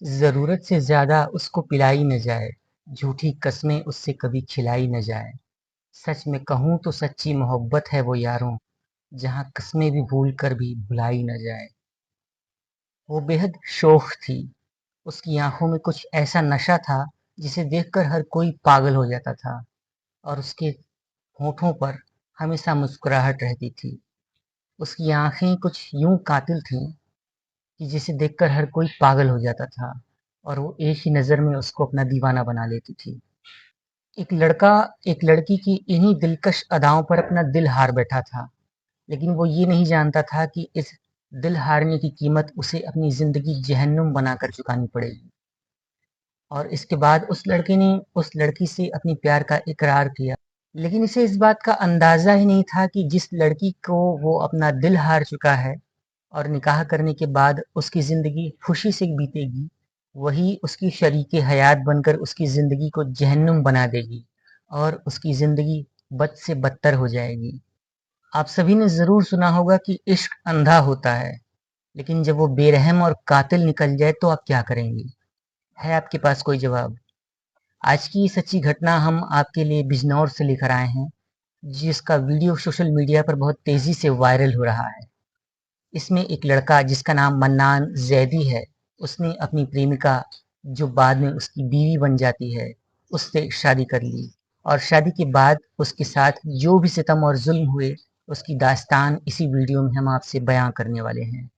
ज़रूरत से ज़्यादा उसको पिलाई न जाए, झूठी कस्में उससे कभी खिलाई न जाए। सच में कहूँ तो सच्ची मोहब्बत है वो यारों, जहाँ कस्में भी भूल कर भी भुलाई न जाए। वो बेहद शोख थी, उसकी आँखों में कुछ ऐसा नशा था जिसे देखकर हर कोई पागल हो जाता था और उसके होठों पर हमेशा मुस्कुराहट रहती थी। उसकी आँखें कुछ यूँ कातिल थीं कि जिसे देखकर हर कोई पागल हो जाता था और वो एक ही नज़र में उसको अपना दीवाना बना लेती थी। एक लड़का एक लड़की की इन्हीं दिलकश अदाओं पर अपना दिल हार बैठा था, लेकिन वो ये नहीं जानता था कि इस दिल हारने की कीमत उसे अपनी ज़िंदगी जहन्नुम बनाकर चुकानी पड़ेगी। और इसके बाद उस लड़के ने उस लड़की से अपनी प्यार का इकरार किया, लेकिन इसे इस बात का अंदाज़ा ही नहीं था कि जिस लड़की को वो अपना दिल हार चुका है और निकाह करने के बाद उसकी ज़िंदगी खुशी से बीतेगी, वही उसकी शरीके हयात बनकर उसकी ज़िंदगी को जहन्नुम बना देगी और उसकी ज़िंदगी बद से बदतर हो जाएगी। आप सभी ने ज़रूर सुना होगा कि इश्क अंधा होता है, लेकिन जब वो बेरहम और कातिल निकल जाए तो आप क्या करेंगी? है आपके पास कोई जवाब? आज की ये सच्ची घटना हम आपके लिए बिजनौर से लेकर आए हैं, जिसका वीडियो सोशल मीडिया पर बहुत तेज़ी से वायरल हो रहा है। इसमें एक लड़का जिसका नाम मन्नान ज़ैदी है, उसने अपनी प्रेमिका जो बाद में उसकी बीवी बन जाती है, उससे शादी कर ली और शादी के बाद उसके साथ जो भी सितम और ज़ुल्म हुए, उसकी दास्तान इसी वीडियो में हम आपसे बयाँ करने वाले हैं।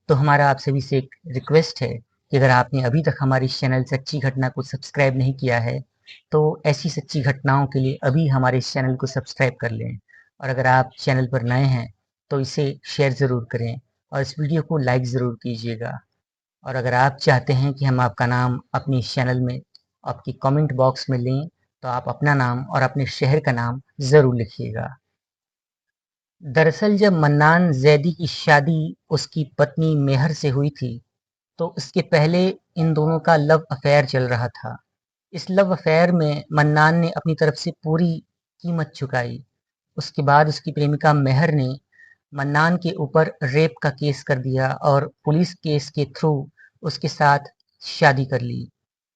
तो हमारा आप सभी से एक रिक्वेस्ट है कि अगर आपने अभी तक हमारे इस चैनल सच्ची घटना को सब्सक्राइब नहीं किया है, तो ऐसी सच्ची घटनाओं के लिए अभी हमारे इस चैनल को सब्सक्राइब कर लें। और अगर आप चैनल पर नए हैं, तो इसे शेयर ज़रूर करें और इस वीडियो को लाइक ज़रूर कीजिएगा। और अगर आप चाहते हैं कि हम आपका नाम अपने इस चैनल में आपकी कमेंट बॉक्स में लें, तो आप अपना नाम और अपने शहर का नाम ज़रूर लिखिएगा। दरअसल जब मन्नान ज़ैदी की शादी उसकी पत्नी मेहर से हुई थी, तो इसके पहले इन दोनों का लव अफेयर चल रहा था। इस लव अफेयर में मन्नान ने अपनी तरफ से पूरी कीमत चुकाई। उसके बाद उसकी प्रेमिका मेहर ने मन्नान के ऊपर रेप का केस कर दिया और पुलिस केस के थ्रू उसके साथ शादी कर ली।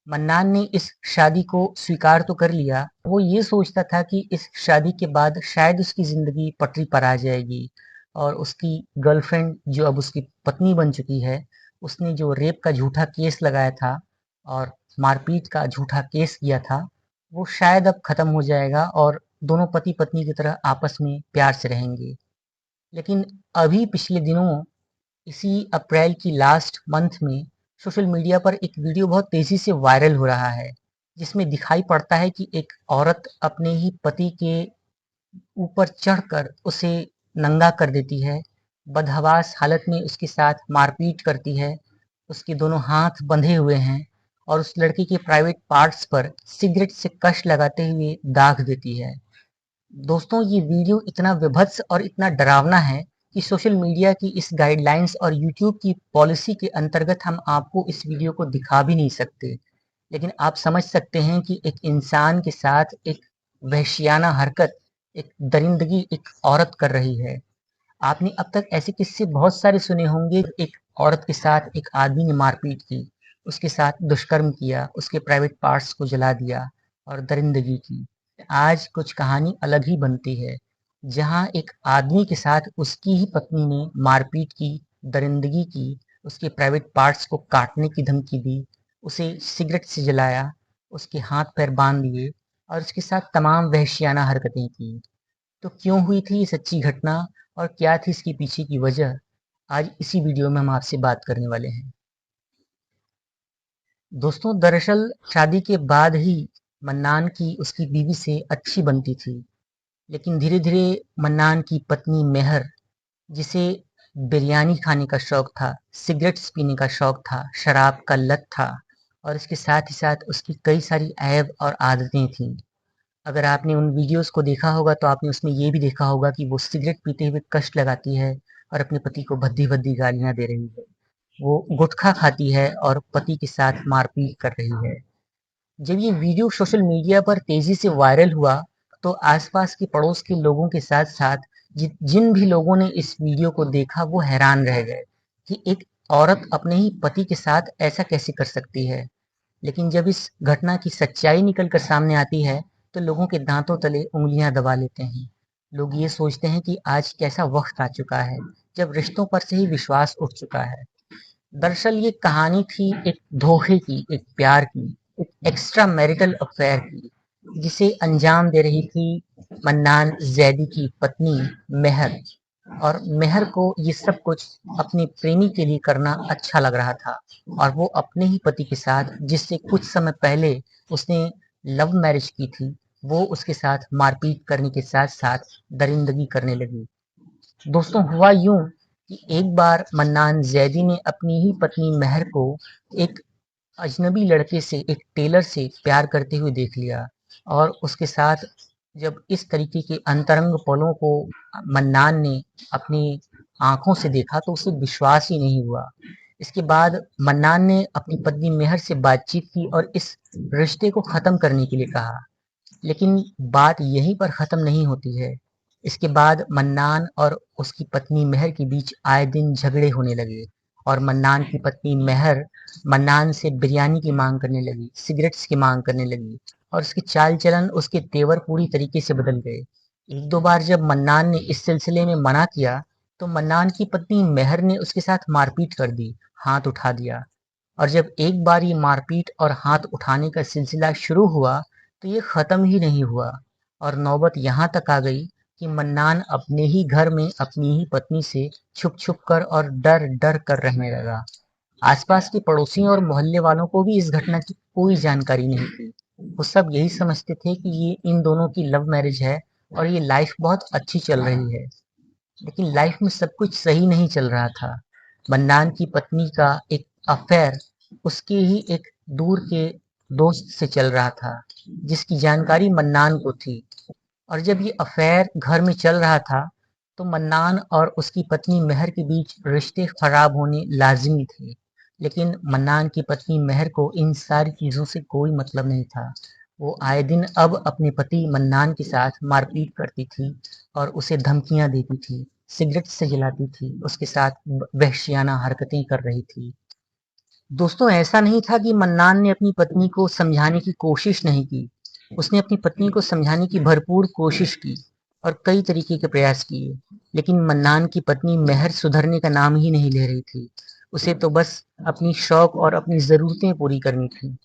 मन्नान ने इस शादी को स्वीकार तो कर लिया। वो ये सोचता था कि इस शादी के बाद शायद उसकी ज़िंदगी पटरी पर आ जाएगी और उसकी गर्लफ्रेंड जो अब उसकी पत्नी बन चुकी है, उसने जो रेप का झूठा केस लगाया था और मारपीट का झूठा केस किया था, वो शायद अब ख़त्म हो जाएगा और दोनों पति-पत्नी की तरह आपस में प्यार से रहेंगे। लेकिन अभी पिछले दिनों इसी अप्रैल की लास्ट मंथ में सोशल मीडिया पर एक वीडियो बहुत तेज़ी से वायरल हो रहा है, जिसमें दिखाई पड़ता है कि एक औरत अपने ही पति के ऊपर चढ़कर उसे नंगा कर देती है, बदहवास हालत में उसके साथ मारपीट करती है, उसके दोनों हाथ बंधे हुए हैं और उस लड़की के प्राइवेट पार्ट्स पर सिगरेट से कश लगाते हुए दाग देती है। दोस्तों ये वीडियो इतना विभत्स और इतना डरावना है कि सोशल मीडिया की इस गाइडलाइंस और यूट्यूब की पॉलिसी के अंतर्गत हम आपको इस वीडियो को दिखा भी नहीं सकते, लेकिन आप समझ सकते हैं कि एक इंसान के साथ एक वहशियाना हरकत एक दरिंदगी एक औरत कर रही है। आपने अब तक ऐसे किस्से बहुत सारे सुने होंगे। एक औरत के साथ एक आदमी ने मारपीट की, उसके साथ दुष्कर्म किया, उसके प्राइवेट पार्ट्स को जला दिया और दरिंदगी की। आज कुछ कहानी अलग ही बनती है, जहाँ एक आदमी के साथ उसकी ही पत्नी ने मारपीट की, दरिंदगी की, उसके प्राइवेट पार्ट्स को काटने की धमकी दी, उसे सिगरेट से जलाया, उसके हाथ पैर बांध दिए और उसके साथ तमाम वहशियाना हरकतें की। तो क्यों हुई थी ये सच्ची घटना और क्या थी इसके पीछे की वजह, आज इसी वीडियो में हम आपसे बात करने वाले हैं। दोस्तों दरअसल शादी के बाद ही मन्नान की उसकी बीवी से अच्छी बनती थी, लेकिन धीरे धीरे मन्नान की पत्नी मेहर, जिसे बिरयानी खाने का शौक था, सिगरेट्स पीने का शौक था, शराब का लत था और इसके साथ ही साथ उसकी कई सारी ऐब और आदतें थीं। अगर आपने उन वीडियोस को देखा होगा तो आपने उसमें ये भी देखा होगा कि वो सिगरेट पीते हुए कष्ट लगाती है और अपने पति को भद्दी-भद्दी गालियाँ दे रही है। वो गुटखा खाती है और पति के साथ मारपीट कर रही है। जब ये वीडियो सोशल मीडिया पर तेज़ी से वायरल हुआ, तो आसपास के पड़ोस के लोगों के साथ-साथ जिन भी लोगों ने इस वीडियो को देखा वो हैरान रह गए कि एक औरत अपने ही पति के साथ ऐसा कैसे कर सकती है? लेकिन जब इस घटना की सच्चाई निकल कर सामने आती है, तो लोगों के दांतों तले उंगलियां दबा लेते हैं। लोग ये सोचते हैं कि आज कैसा वक्त आ चुका है, जब रिश्तों पर से ही विश्वास उठ चुका है। दरअसल ये कहानी थी एक धोखे की, एक प्यार की, एक एक्स्ट्रा मैरिटल अफेयर की, जिसे अंजाम दे रही थी मन्नान जैदी की पत्नी मेहर। और मेहर को ये सब कुछ अपने प्रेमी के लिए करना अच्छा लग रहा था, और वो अपने ही पति के साथ, जिससे कुछ समय पहले उसने लव मैरिज की थी, वो उसके साथ मारपीट करने के साथ साथ दरिंदगी करने लगी। दोस्तों, हुआ यूं कि एक बार मन्नान जैदी ने अपनी ही पत्नी मेहर को एक अजनबी लड़के से, एक टेलर से प्यार करते हुए देख लिया। और उसके साथ जब इस तरीके के अंतरंग पलों को मन्नान ने अपनी आंखों से देखा, तो उसे विश्वास ही नहीं हुआ। इसके बाद मन्नान ने अपनी पत्नी मेहर से बातचीत की और इस रिश्ते को खत्म करने के लिए कहा। लेकिन बात यहीं पर खत्म नहीं होती है। इसके बाद मन्नान और उसकी पत्नी मेहर के बीच आए दिन झगड़े होने लगे, और मन्नान की पत्नी मेहर मन्नान से बिरयानी की मांग करने लगी, सिगरेट्स की मांग करने लगी, और उसके चाल चलन, उसके तेवर पूरी तरीके से बदल गए। एक दो बार जब मन्नान ने इस सिलसिले में मना किया, तो मन्नान की पत्नी मेहर ने उसके साथ मारपीट कर दी, हाथ उठा दिया। और जब एक बार ये मारपीट और हाथ उठाने का सिलसिला शुरू हुआ, तो ये खत्म ही नहीं हुआ, और नौबत यहाँ तक आ गई कि मन्नान अपने ही घर में अपनी ही पत्नी से छुप छुप कर और डर डर कर रहने लगा। आसपास के पड़ोसियों और मोहल्ले वालों को भी इस घटना की कोई जानकारी नहीं थी। वो सब यही समझते थे कि ये इन दोनों की लव मैरिज है, और ये लाइफ बहुत अच्छी चल रही है। लेकिन लाइफ में सब कुछ सही नहीं चल रहा था। मन्नान की पत्नी का एक अफेयर उसके ही एक दूर के दोस्त से चल रहा था, जिसकी जानकारी मन्नान को थी। और जब ये अफेयर घर में चल रहा था, तो मन्नान और उसकी पत्नी मेहर के बीच रिश्ते खराब होने लाजिमी थे। लेकिन मन्नान की पत्नी मेहर को इन सारी चीज़ों से कोई मतलब नहीं था। वो आए दिन अब अपने पति मन्नान के साथ मारपीट करती थी, और उसे धमकियां देती थी, सिगरेट से जलाती थी, उसके साथ वहशियाना हरकतें कर रही थी। दोस्तों, ऐसा नहीं था कि मन्नान ने अपनी पत्नी को समझाने की कोशिश नहीं की। उसने अपनी पत्नी को समझाने की भरपूर कोशिश की, और कई तरीके के प्रयास किए। लेकिन मन्नान की पत्नी मेहर सुधरने का नाम ही नहीं ले रही थी। उसे तो बस अपनी शौक और अपनी ज़रूरतें पूरी करनी थी।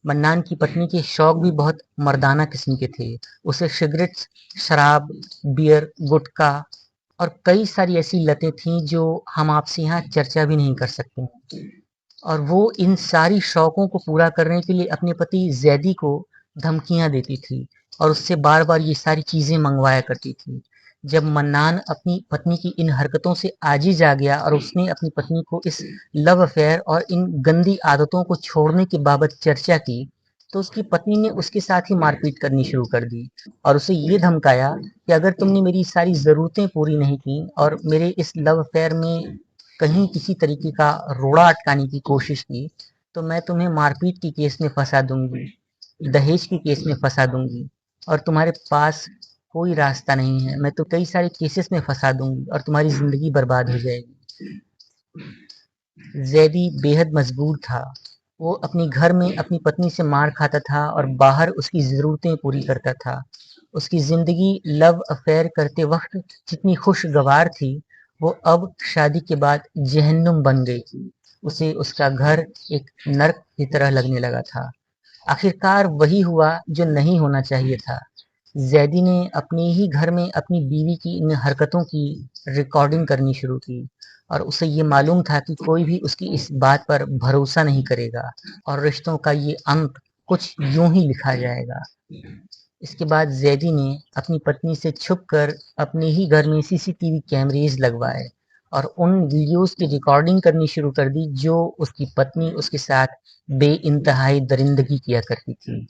मन्नान की पत्नी के शौक भी बहुत मर्दाना किस्म के थे। उसे सिगरेट्स, शराब, बियर, गुटखा और कई सारी ऐसी लतें थीं जो हम आपसे यहाँ चर्चा भी नहीं कर सकते हैं। और वो इन सारी शौकों को पूरा करने के लिए अपने पति जैदी को धमकियां देती थी, और उससे बार बार ये सारी चीजें मंगवाया करती थी। जब मन्नान अपनी पत्नी की इन हरकतों से आजीज आ गया, और उसने अपनी पत्नी को इस लव अफेयर और इन गंदी आदतों को छोड़ने की बाबत चर्चा की, तो उसकी पत्नी ने उसके साथ ही मारपीट करनी शुरू कर दी, और उसे ये धमकाया कि अगर तुमने मेरी सारी ज़रूरतें पूरी नहीं की और मेरे इस लव अफेयर में कहीं किसी तरीके का रोड़ा अटकाने की कोशिश की, तो मैं तुम्हें मारपीट के केस में फंसा दूंगी, दहेज के केस में फंसा दूंगी, और तुम्हारे पास कोई रास्ता नहीं है। मैं तो कई सारे केसेस में फंसा दूंगी, और तुम्हारी जिंदगी बर्बाद हो जाएगी। जैदी बेहद मजबूर था। वो अपने घर में अपनी पत्नी से मार खाता था, और बाहर उसकी ज़रूरतें पूरी करता था। उसकी ज़िंदगी लव अफेयर करते वक्त जितनी खुशगवार थी, वो अब शादी के बाद जहन्नुम बन गई थी। उसे उसका घर एक नर्क की तरह लगने लगा था। आखिरकार वही हुआ जो नहीं होना चाहिए था। जैदी ने अपने ही घर में अपनी बीवी की इन हरकतों की रिकॉर्डिंग करनी शुरू की, और उसे ये मालूम था कि कोई भी उसकी इस बात पर भरोसा नहीं करेगा, और रिश्तों का ये अंत कुछ यूं ही लिखा जाएगा। इसके बाद जैदी ने अपनी पत्नी से छुपकर अपने ही घर में सीसीटीवी कैमरेज लगवाए, और उन वीडियोस की रिकॉर्डिंग करनी शुरू कर दी जो उसकी पत्नी उसके साथ बेइंतहाई दरिंदगी किया करती थी।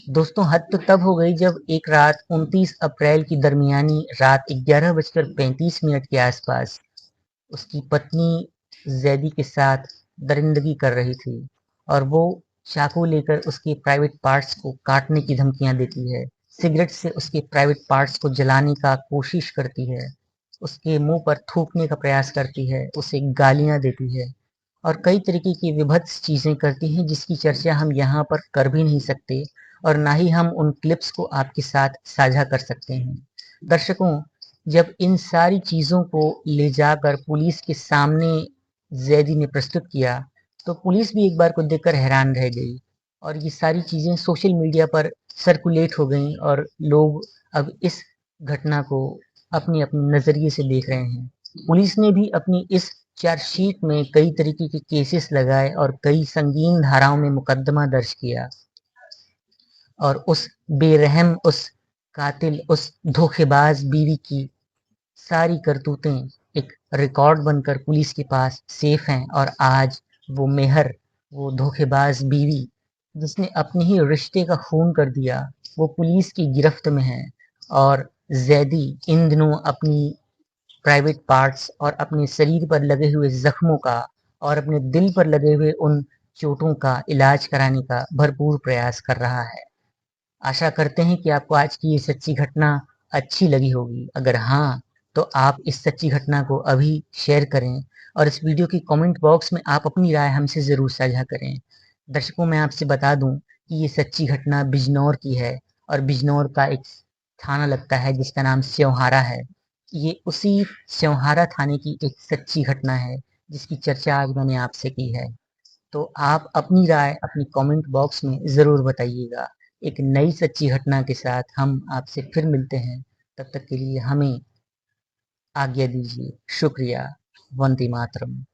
दोस्तों, हद तो तब हो गई जब एक रात 29 अप्रैल की दरमियानी रात 11:35 के आसपास उसकी पत्नी जैदी के साथ दरिंदगी कर रही थी, और वो चाकू लेकर उसके प्राइवेट पार्ट्स को काटने की धमकियां देती है, सिगरेट से उसके प्राइवेट पार्ट्स को जलाने का कोशिश करती है, उसके मुंह पर थूकने का प्रयास करती है, उसे गालियां देती है। और कई तरीके की विभत्स चीज़ें करती हैं जिसकी चर्चा हम यहाँ पर कर भी नहीं सकते और ना ही हम उन क्लिप्स को आपके साथ साझा कर सकते हैं। दर्शकों, जब इन सारी चीज़ों को ले जाकर पुलिस के सामने ज़ैदी ने प्रस्तुत किया, तो पुलिस भी एक बार को देखकर हैरान रह गई और ये सारी चीज़ें सोशल मीडिया पर सर्कुलेट हो गईं और लोग अब इस घटना को अपने-अपने नज़रिए से देख रहे हैं। पुलिस ने भी अपनी इस चार्जशीट में कई तरीके के केसेस लगाए और कई संगीन धाराओं में मुकदमा दर्ज किया और उस बेरहम, उस कातिल, उस धोखेबाज बीवी की सारी करतूतें एक रिकॉर्ड बनकर पुलिस के पास सेफ हैं और आज वो मेहर, वो धोखेबाज बीवी जिसने अपने ही रिश्ते का खून कर दिया, वो पुलिस की गिरफ्त में है और ज़ैदी इन दिनों अपनी प्राइवेट पार्ट्स और अपने शरीर पर लगे हुए ज़ख्मों का और अपने दिल पर लगे हुए उन चोटों का इलाज कराने का भरपूर प्रयास कर रहा है। आशा करते हैं कि आपको आज की ये सच्ची घटना अच्छी लगी होगी। अगर हाँ, तो आप इस सच्ची घटना को अभी शेयर करें और इस वीडियो की कमेंट बॉक्स में आप अपनी राय हमसे ज़रूर साझा करें। दर्शकों, मैं आपसे बता दूं कि ये सच्ची घटना बिजनौर की है और बिजनौर का एक थाना लगता है जिसका नाम स्योहारा है। ये उसी स्योहारा थाने की एक सच्ची घटना है जिसकी चर्चा आज मैंने आपसे की है। तो आप अपनी राय अपनी कमेंट बॉक्स में ज़रूर बताइएगा। एक नई सच्ची घटना के साथ हम आपसे फिर मिलते हैं। तब तक के लिए हमें आज्ञा दीजिए। शुक्रिया। वंदे मातरम।